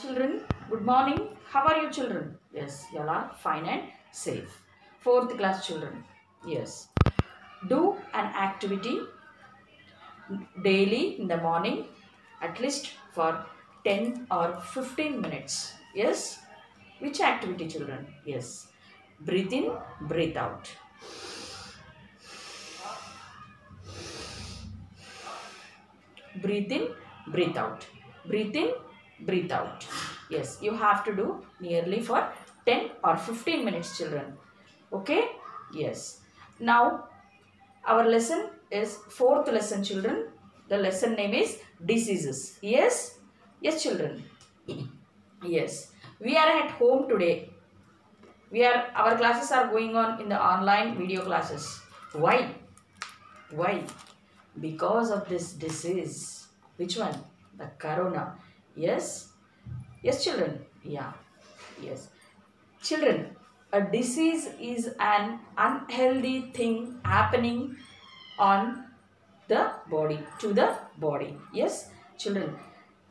children. Good morning. How are you children? Yes, you all are fine and safe. 4th class children. Yes. Do an activity daily in the morning at least for 10 or 15 minutes. Yes. Which activity children? Yes. Breathe in, breathe out. Breathe in, breathe out. Breathe in, breathe out. Yes, you have to do nearly for 10 or 15 minutes children. Okay? Yes. Now, our lesson is 4th lesson children. The lesson name is diseases. Yes? Yes children. Yes. We are at home today. Our classes are going on in the online video classes. Why? Why? Because of this disease. Which one? The corona. Yes? Yes children? Yeah. Yes. Children, a disease is an unhealthy thing happening on the body, to the body. Yes children,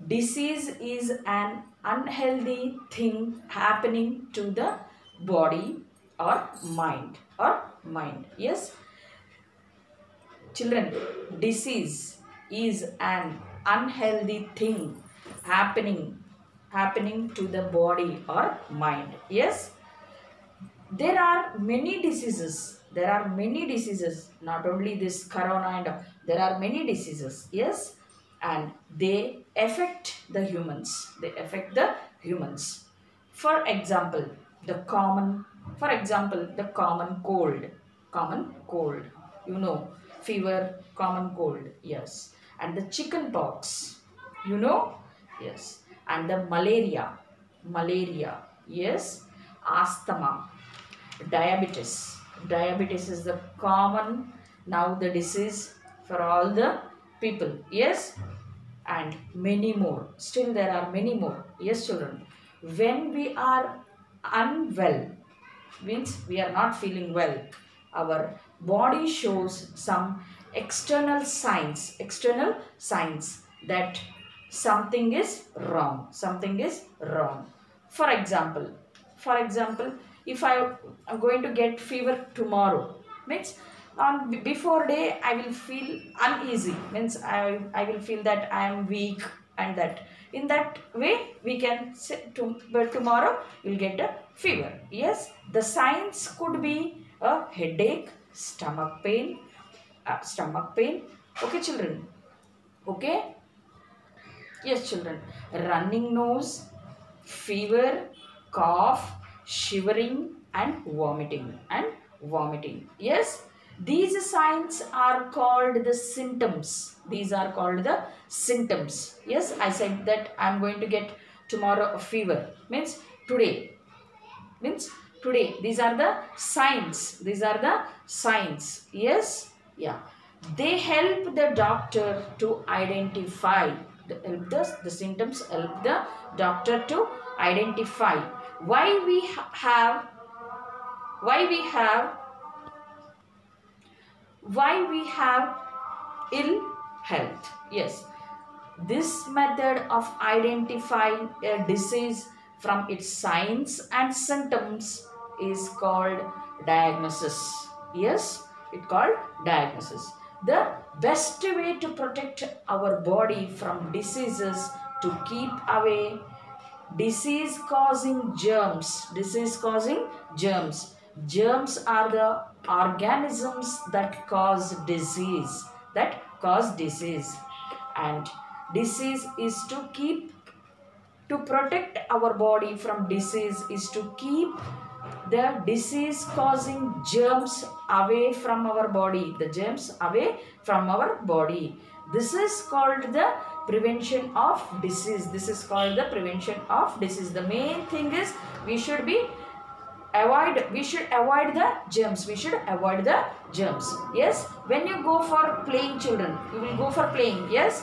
disease is an unhealthy thing happening to the body or mind. Yes children, disease is an unhealthy thing happening to the body or mind. Yes, there are many diseases. Not only this corona and there are many diseases. Yes, and they affect the humans. For example, the common cold. You know, fever, common cold. Yes, and the chicken pox. You know, yes, and the malaria. Yes, asthma, diabetes. Diabetes is the common now the disease for all the people. Yes, and many more. Still there are many more. Yes children, when we are unwell, means we are not feeling well, our body shows some external signs that something is wrong. For example, if I am going to get fever tomorrow, means on before day I will feel uneasy, means I will feel that I am weak, and that in that way we can say but tomorrow you will get a fever. Yes, the signs could be a headache, stomach pain. Okay children? Okay? Yes children, running nose, fever, cough, shivering and vomiting. Yes, these signs are called the symptoms. Yes, I said that I am going to get tomorrow a fever. Means today. These are the signs. Yes. Yeah. They help the doctor to identify. The symptoms help the doctor to identify why we have ill health. Yes, this method of identifying a disease from its signs and symptoms is called diagnosis. Yes, it's called diagnosis. The best way to protect our body from diseases to keep away disease-causing germs. Germs are the organisms that cause disease. And disease is to protect our body from disease is to keep the disease causing germs away from our body. This is called the prevention of disease. The main thing is we should avoid the germs. Yes, when you go for playing children, you will go for playing. Yes,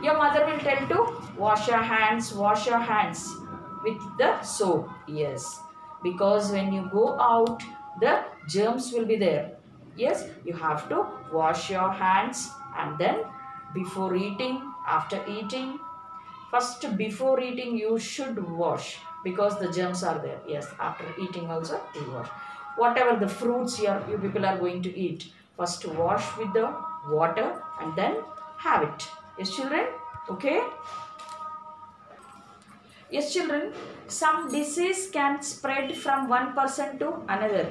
your mother will tell to wash your hands with the soap. Yes, because when you go out, the germs will be there. Yes, you have to wash your hands, and then before eating, after eating, First, before eating, you should wash because the germs are there. Yes, after eating also you wash. Whatever the fruits you people are going to eat, first wash with the water and then have it. Yes, children? Okay? Yes, children, some disease can spread from one person to another.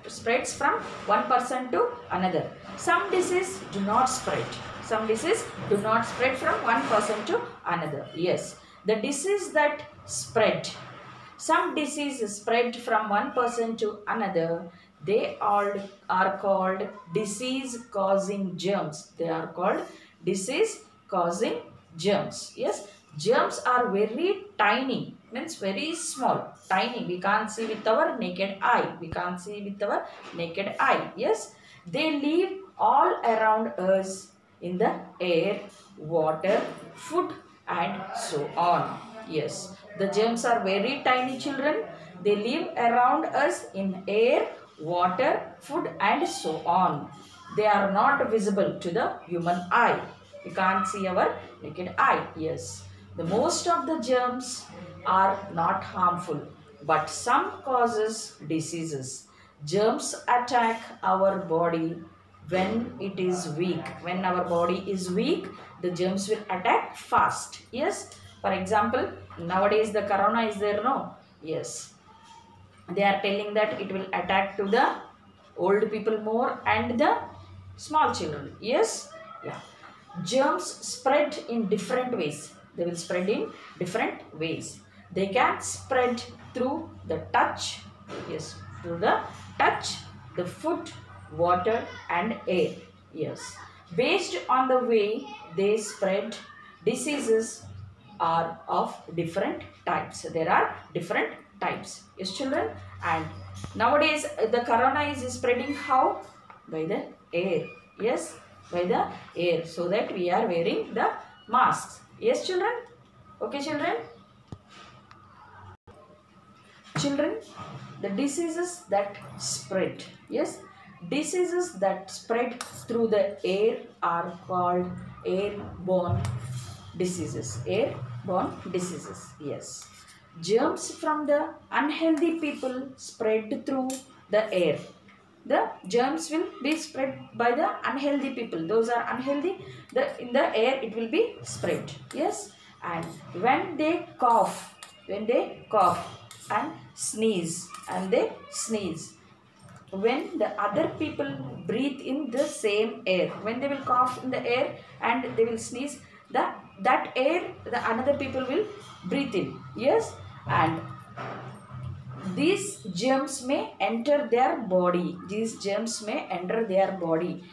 It spreads from one person to another. Some disease do not spread. Some disease do not spread from one person to another. Yes, the disease that spread. Some diseases spread from one person to another. They all are called disease-causing germs. They are called disease-causing germs. Yes, germs are very tiny, means very small, tiny. We can't see with our naked eye. We can't see with our naked eye. Yes, they live all around us in the air, water, food and so on. Yes, the germs are very tiny, children. They live around us in air, water, food and so on. They are not visible to the human eye. We can't see our naked eye. Yes, the most of the germs are not harmful, but some causes diseases. Germs attack our body when it is weak. When our body is weak, the germs will attack fast. Yes, for example, nowadays the corona is there, no? Yes, they are telling that it will attack to the old people more and the small children. Yes, yeah. Germs spread in different ways. They will spread in different ways. They can spread through the touch. Yes, through the touch, the food, water and air. Yes, based on the way they spread, diseases are of different types. There are different types. Yes, children. And nowadays the corona is spreading how? By the air. Yes, by the air. So that we are wearing the masks. Yes, children. Okay, children. Children, the diseases that spread. Yes, diseases that spread through the air are called airborne diseases. Airborne diseases. Yes, germs from the unhealthy people spread through the air. The germs will be spread by the unhealthy people. Those are unhealthy. In the air it will be spread. Yes, and when they cough and sneeze, when the other people breathe in the same air, when they will cough in the air and they will sneeze, that air the another people will breathe in. Yes, and these germs may enter their body. These germs may enter their body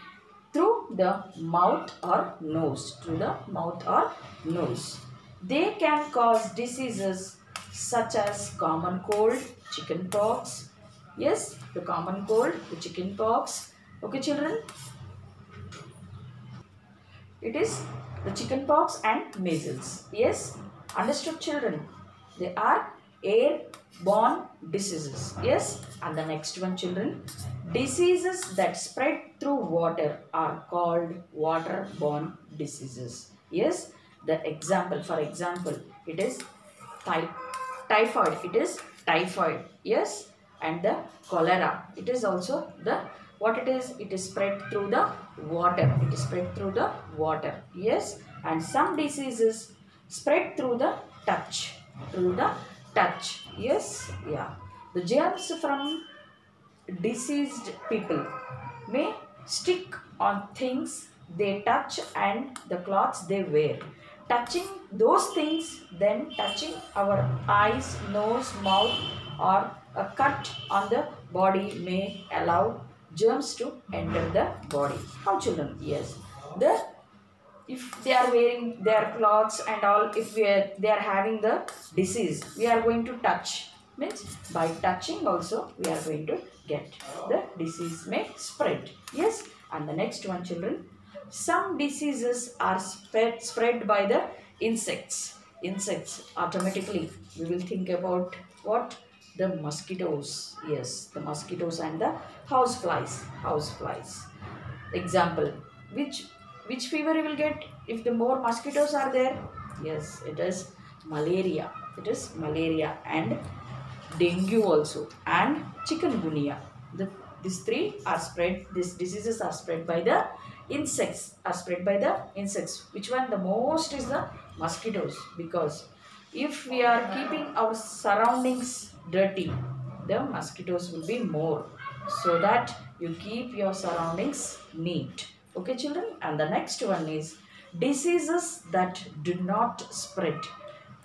through the mouth or nose. Through the mouth or nose. They can cause diseases such as common cold, chicken pox. Yes, the common cold, the chicken pox. Okay, children. It is the chicken pox and measles. Yes, understood, children. They are airborne diseases. Yes, and the next one, children. Diseases that spread through water are called waterborne diseases. Yes, the example, for example, it is typhoid. It is typhoid. Yes, and the cholera. It is also the what it is? It is spread through the water. It is spread through the water. Yes, and some diseases spread through the touch. Through the touch. Yes, yeah. The germs from diseased people may stick on things they touch and the clothes they wear. Touching those things, then touching our eyes, nose, mouth or a cut on the body may allow germs to enter the body. How, children? Yes. If they are wearing their clothes and all, if they are having the disease, we are going to touch. Means by touching also we are going to get the disease may spread. Yes. And the next one, children. Some diseases are spread by the insects. Insects, automatically we will think about what? The mosquitoes. Yes, the mosquitoes and the houseflies. Houseflies. Example, which fever you will get if the more mosquitoes are there? Yes, it is malaria. It is malaria and dengue also and chikungunya. These three are spread. These diseases are spread by the insects. Which one the most is the mosquitoes, because if we are keeping our surroundings dirty, the mosquitoes will be more. So that you keep your surroundings neat. Okay, children. And the next one is diseases that do not spread.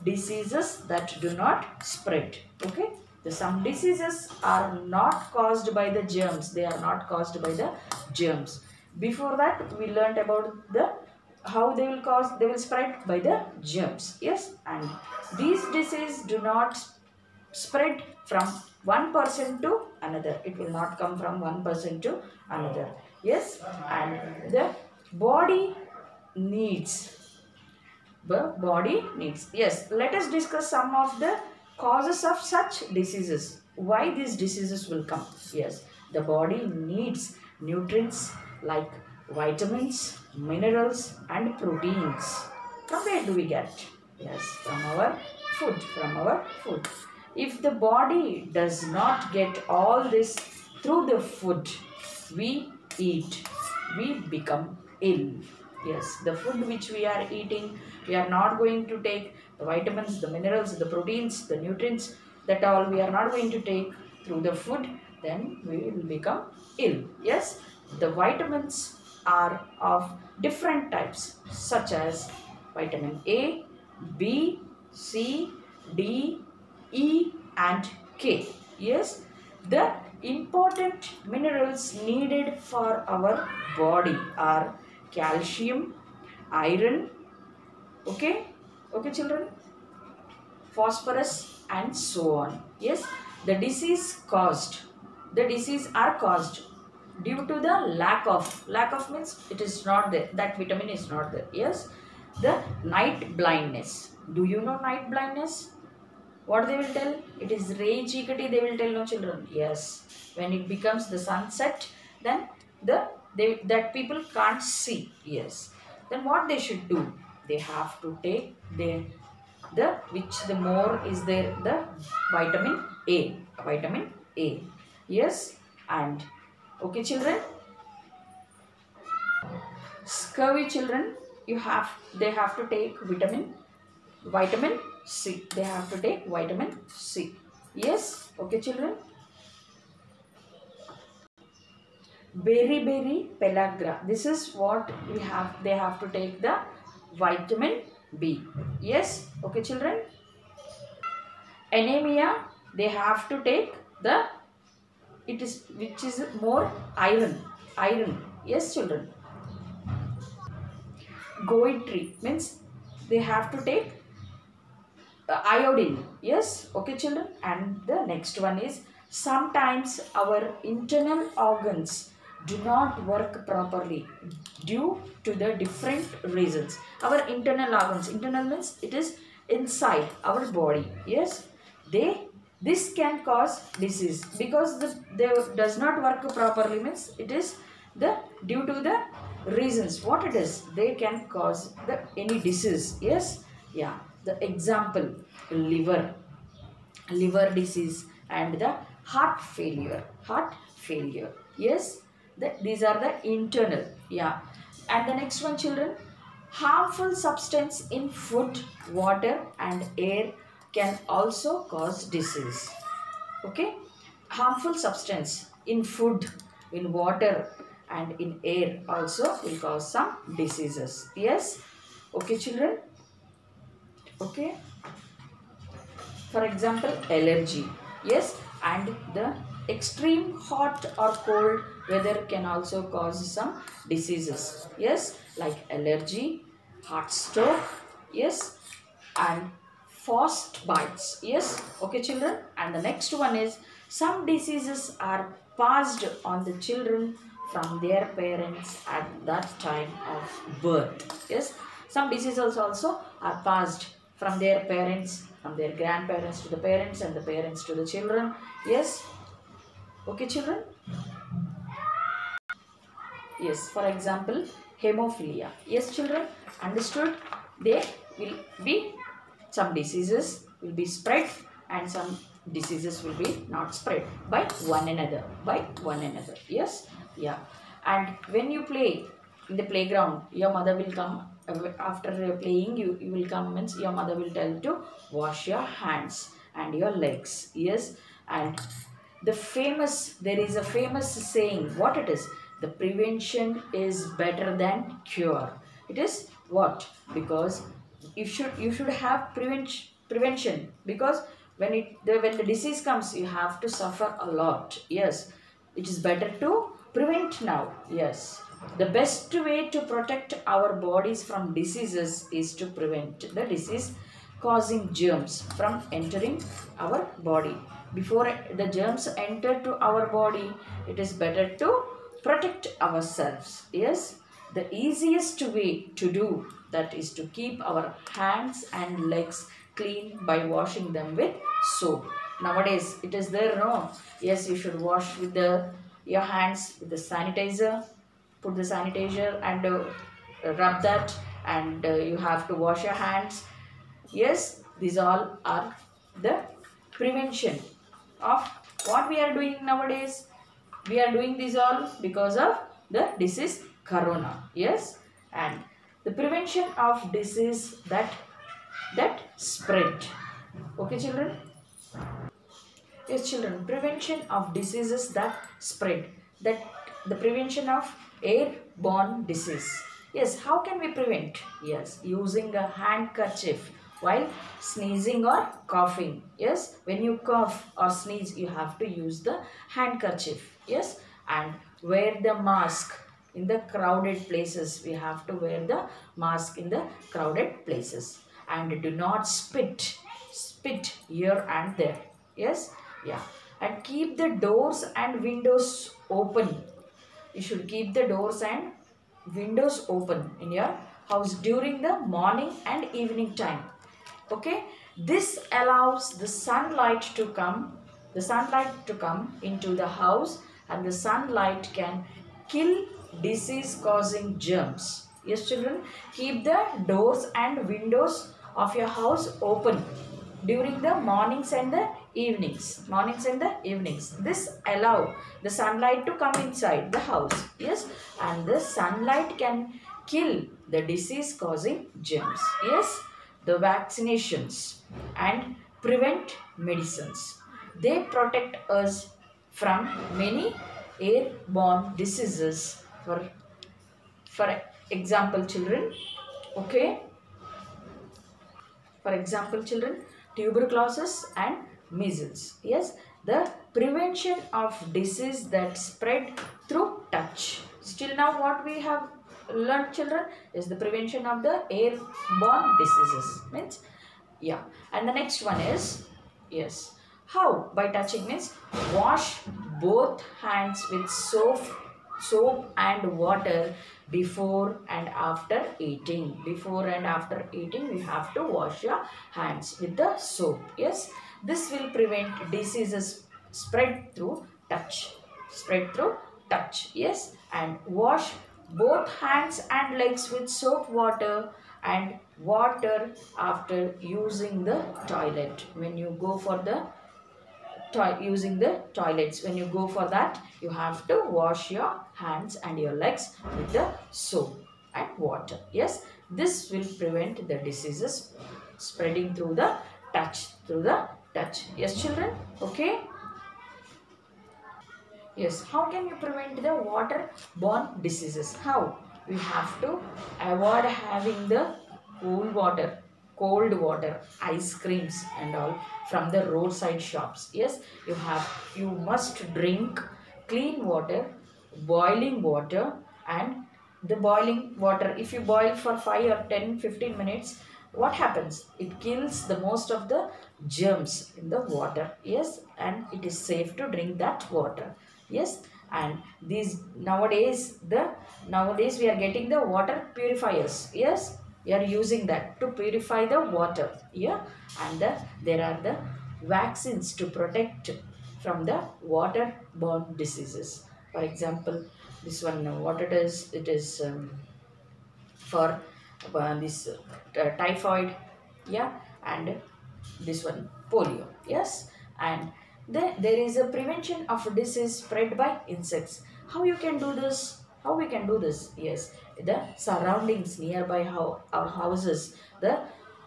Diseases that do not spread. Okay. Some diseases are not caused by the germs. They are not caused by the germs. Before that, we learnt about the how they will spread by the germs. Yes. And these diseases do not spread from one person to another. It will not come from one person to another. Yes. And the body needs. The body needs. Yes. Let us discuss some of the causes of such diseases. Why these diseases will come. Yes. The body needs nutrients like vitamins, minerals and proteins. From where do we get? Yes, from our food. If the body does not get all this through the food we eat, we become ill. Yes, the food which we are eating, we are not going to take the vitamins, the minerals, the proteins, the nutrients, that all we are not going to take through the food, then we will become ill. Yes, the vitamins are of different types, such as vitamin A, B, C, D, E and K. Yes, the important minerals needed for our body are calcium, iron, okay children, phosphorus and so on. Yes, the disease are caused due to the lack of means it is not there, that vitamin is not there. Yes, the night blindness. Do you know night blindness? What they will tell? It is ray chikati, they will tell, no children. Yes, when it becomes the sunset, then that people can't see. Yes, then what they should do? They have to take the which the more is there, the vitamin A. Yes, and okay children, scurvy children, they have to take vitamin C. They have to take vitamin C. Yes, okay children. Beriberi pellagra. This is what we have. They have to take the vitamin B. Yes, okay children. Anemia. They have to take the which is more iron. Yes children. Goitry means they have to take iodine. Yes, okay children. And the next one is sometimes our internal organs do not work properly due to the different reasons. Our internal organs, internal means it is inside our body. Yes, this can cause disease because they does not work properly, means it is due to the reasons. What it is, they can cause any disease. Yes, yeah. The example, liver disease and the heart failure. Yes, these are the internal. Yeah. And the next one children, harmful substance in food, water and air can also cause disease. Okay, harmful substance in food, in water and in air also will cause some diseases. Yes, okay children. Okay, for example, allergy. Yes, and the extreme hot or cold weather can also cause some diseases. Yes, like allergy, heart stroke. Yes, and frost bites. Yes, okay children. And the next one is some diseases are passed on the children from their parents at that time of birth. Yes, some diseases also are passed from their parents, from their grandparents to the parents and the parents to the children. Yes, okay children. Yes, for example, hemophilia. Yes children, understood? will be, some diseases will be spread and some diseases will be not spread by one another. Yes, yeah. And when you play in the playground, your mother will come after playing. You will come, means your mother will tell to wash your hands and your legs. Yes, and there is a famous saying. What it is? The prevention is better than cure. It is what? Because you should have prevention, because when the disease comes, you have to suffer a lot. Yes, it is better to prevent now. Yes, the best way to protect our bodies from diseases is to prevent the disease causing germs from entering our body. Before the germs enter to our body, it is better to protect ourselves. Yes, the easiest way to do that is to keep our hands and legs clean by washing them with soap. Nowadays it is there, no? Yes, you should wash with your hands with the sanitizer. Put the sanitizer and rub that, and you have to wash your hands. Yes, these all are the prevention of what we are doing nowadays. We are doing this all because of the disease corona. Yes, and the prevention of disease that spread. Okay, children. Yes, children. Prevention of diseases that spread. That the prevention of airborne disease. Yes, how can we prevent? Yes, using a handkerchief while sneezing or coughing. Yes, when you cough or sneeze, you have to use the handkerchief. Yes, and wear the mask in the crowded places. We have to wear the mask in the crowded places, and do not spit here and there. Yes, yeah, and keep the doors and windows open. You should keep the doors and windows open in your house during the morning and evening time. Okay, this allows the sunlight to come into the house, and the sunlight can kill disease causing germs. Yes, children, keep the doors and windows of your house open during the mornings and the evenings. This allow the sunlight to come inside the house. Yes, and the sunlight can kill the disease causing germs. Yes, the vaccinations and prevent medicines, they protect us from many airborne diseases. For example, children, okay, for example, children, tuberculosis and measles. Yes, the prevention of disease that spread through touch. Still now what we have learned, children, is the prevention of the airborne diseases. Means, yeah. And the next one is, yes, how? By touching means wash both hands with soap and water before and after eating. Before and after eating, we have to wash your hands with the soap. Yes, this will prevent diseases spread through touch. Yes, and wash both hands and legs with soap water and water after using the toilet. When you go for the using the toilets, when you go for that, you have to wash your hands and your legs with the soap and water. Yes, this will prevent the diseases spreading through the touch. Yes, children, okay. Yes, how can you prevent the waterborne diseases? How? We have to avoid having the cold water, ice creams and all from the roadside shops. Yes, you must drink clean water, boiling water, and the boiling water, if you boil for 5 or 10, 15 minutes, what happens? It kills the most of the germs in the water. Yes, and it is safe to drink that water. Yes, and these nowadays we are getting the water purifiers. Yes, we are using that to purify the water. Yeah, and there are the vaccines to protect from the waterborne diseases. For example, this one, what it is for this typhoid, yeah, and this one polio, yes. And there is a prevention of disease spread by insects. How you can do this? How we can do this? Yes, the surroundings nearby our houses, the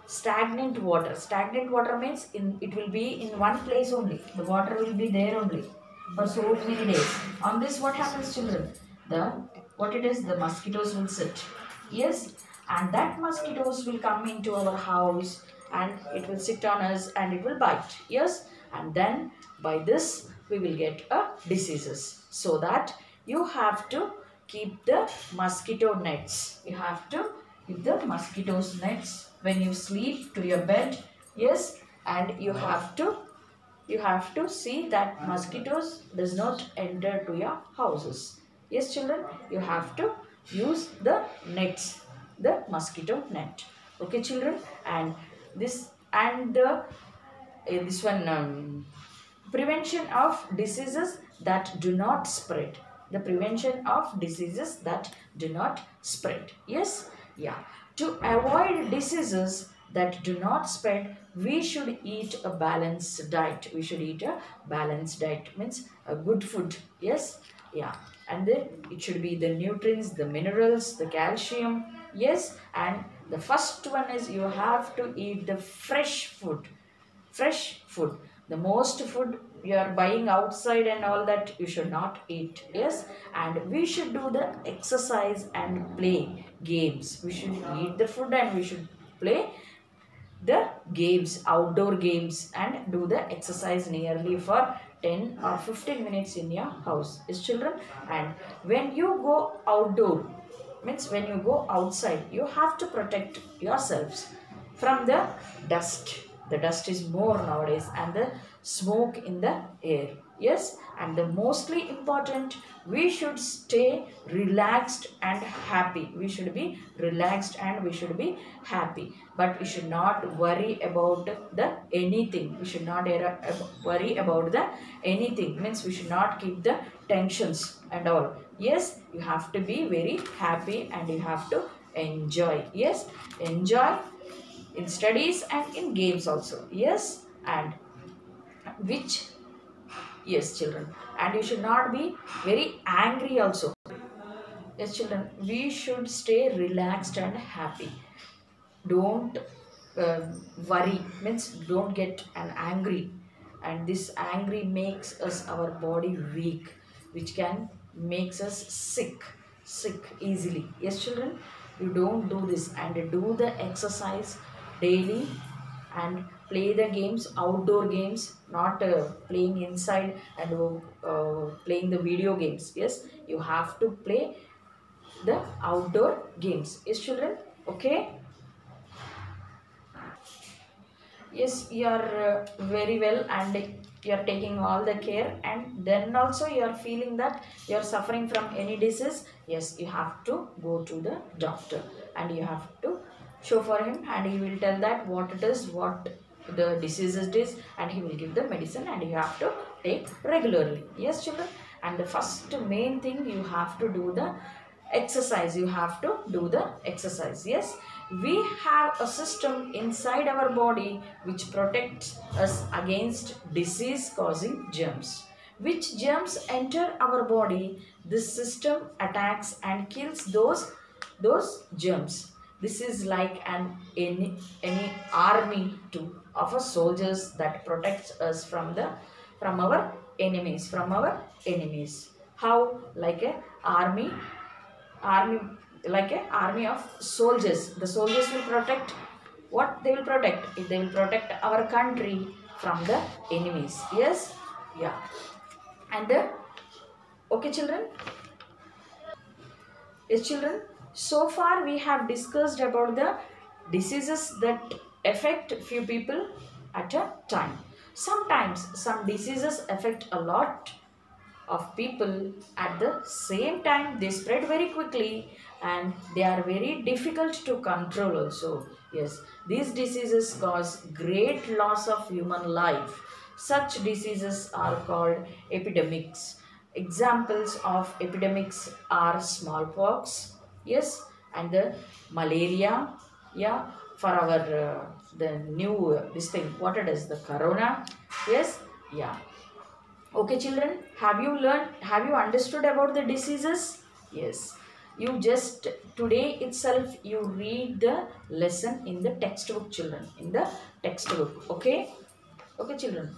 stagnant water means it will be in one place only, the water will be there only for so many days. On this, what happens, children? The what it is, the mosquitoes will sit, yes, and that mosquitoes will come into our house and it will sit on us and it will bite, yes, and then by this we will get a diseases. So that you have to keep the mosquito nets, you have to keep the mosquitoes nets when you sleep to your bed, yes, and you have to see that mosquitoes does not enter to your houses. Yes, children, you have to use the nets, the mosquito net. Okay, children, and this one prevention of diseases that do not spread. The prevention of diseases that do not spread. Yes, yeah. To avoid diseases that do not spread, we should eat a balanced diet. We should eat a balanced diet, means a good food. Yes, yeah. And then it should be the nutrients, the minerals, the calcium. Yes, and the first one is you have to eat the fresh food. Fresh food. The most food you are buying outside and all that you should not eat. Yes, and we should do the exercise and play games. We should eat the food and we should play the games, outdoor games, and do the exercise nearly for 10 or 15 minutes in your house. Yes, children, and when you go outdoor, means when you go outside, you have to protect yourselves from the dust. The dust is more nowadays and the smoke in the air. Yes, and the mostly important, we should stay relaxed and happy. We should be relaxed and we should be happy, but we should not worry about the anything. We should not worry about the anything, means we should not keep the tensions and all. Yes, you have to be very happy and you have to enjoy. Yes, enjoy in studies and in games also. Yes, and which, yes, children, and you should not be very angry also. Yes, children, we should stay relaxed and happy. Don't uh, worry, means don't get an angry, and this angry makes us our body weak, which can makes us sick easily. Yes, children, you don't do this and do the exercise daily and play the games, outdoor games, not playing inside and playing the video games. Yes, you have to play the outdoor games. Yes, children, okay. Yes, you are very well and you are taking all the care, and then also you are feeling that you are suffering from any disease. Yes, you have to go to the doctor and you have to show for him and he will tell that what it is, what the disease it is, and he will give the medicine and you have to take regularly. Yes, children, and the first main thing, you have to do the exercise. You have to do the exercise. Yes, we have a system inside our body which protects us against disease causing germs. Which germs enter our body, this system attacks and kills those germs. This is like any army of a soldiers that protects us from our enemies. How? Like a army, like a army of soldiers. The soldiers will protect what they will protect. They will protect our country from the enemies. Yes, yeah, and okay, children. Yes, children. So far we have discussed about the diseases that affect few people at a time. Sometimes some diseases affect a lot of people at the same time. They spread very quickly and they are very difficult to control also. Yes, these diseases cause great loss of human life. Such diseases are called epidemics. Examples of epidemics are smallpox, yes, and the malaria, yeah, for our the new this thing, what it is, the corona. Yes, yeah. Okay children, have you learned, have you understood about the diseases? Yes. You just today itself you read the lesson in the textbook children, in the textbook. Okay? Okay children.